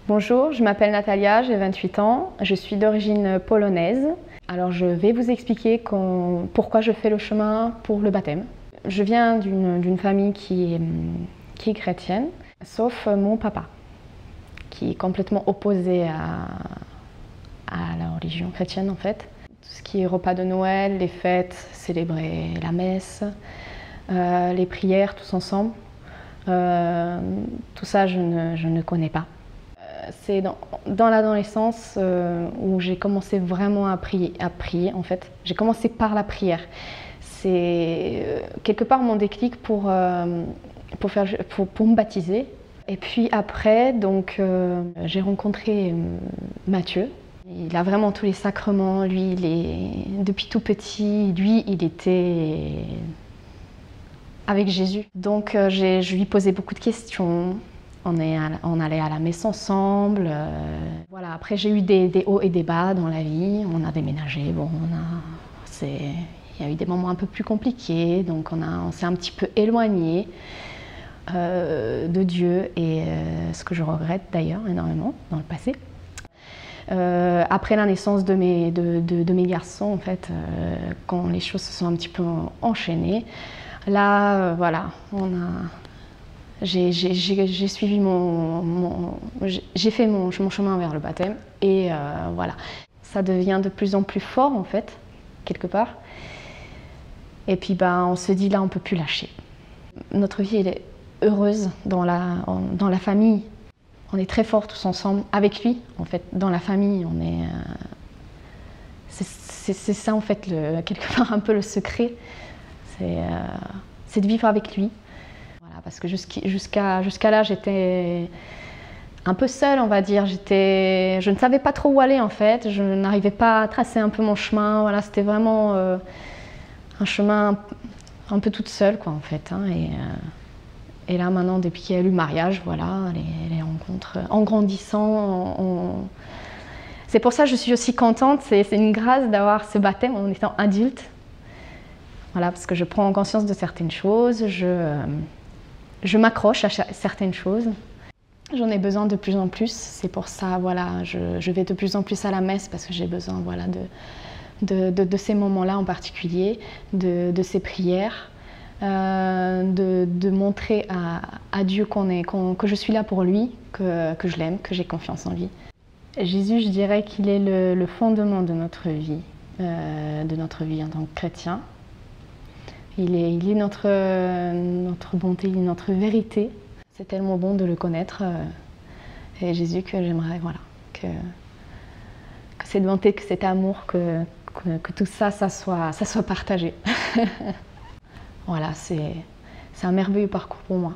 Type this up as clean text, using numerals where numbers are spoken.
Bonjour, je m'appelle Natalia, j'ai 28 ans, je suis d'origine polonaise. Alors je vais vous expliquer pourquoi je fais le chemin pour le baptême. Je viens d'une famille qui est chrétienne, sauf mon papa, qui est complètement opposé à la religion chrétienne en fait. Tout ce qui est repas de Noël, les fêtes, célébrer la messe, les prières tous ensemble, tout ça je ne connais pas. C'est dans l'adolescence où j'ai commencé vraiment à prier en fait. J'ai commencé par la prière. C'est quelque part mon déclic pour me baptiser. Et puis après, donc, j'ai rencontré Mathieu. Il a vraiment tous les sacrements. Lui, depuis tout petit, il était avec Jésus. Donc je lui posais beaucoup de questions. On allait à la messe ensemble. Voilà. Après, j'ai eu des hauts et des bas dans la vie. On a déménagé. Bon, il y a eu des moments un peu plus compliqués. Donc, on s'est un petit peu éloigné de Dieu. Et ce que je regrette d'ailleurs énormément dans le passé. Après la naissance de mes garçons, en fait, quand les choses se sont un petit peu enchaînées, là, voilà, j'ai suivi j'ai fait mon chemin vers le baptême et voilà, ça devient de plus en plus fort en fait, quelque part. Et puis on se dit là, on peut plus lâcher. Notre vie elle est heureuse dans la famille. On est très forts tous ensemble avec lui en fait. Dans la famille, c'est ça en fait quelque part un peu le secret. C'est de vivre avec lui. Voilà, parce que jusqu'à là, j'étais un peu seule, on va dire. Je ne savais pas trop où aller, en fait. Je n'arrivais pas à tracer un peu mon chemin. Voilà, c'était vraiment un chemin un peu toute seule, quoi, en fait. Hein, et là, maintenant, depuis qu'il y a eu le mariage, voilà, les rencontres, en grandissant, c'est pour ça que je suis aussi contente. C'est une grâce d'avoir ce baptême en étant adulte. Voilà, parce que je prends conscience de certaines choses, je m'accroche à certaines choses. J'en ai besoin de plus en plus, c'est pour ça, voilà, je vais de plus en plus à la messe parce que j'ai besoin, voilà, de ces moments-là en particulier, de ces prières, de montrer à Dieu que je suis là pour lui, que je l'aime, que j'ai confiance en lui. Jésus, je dirais qu'il est le fondement de notre vie en tant que chrétien. Il est notre bonté, il est notre vérité. C'est tellement bon de le connaître. Et Jésus, que j'aimerais, voilà, que cette bonté, que cet amour, que tout ça, ça soit partagé. Voilà, c'est un merveilleux parcours pour moi.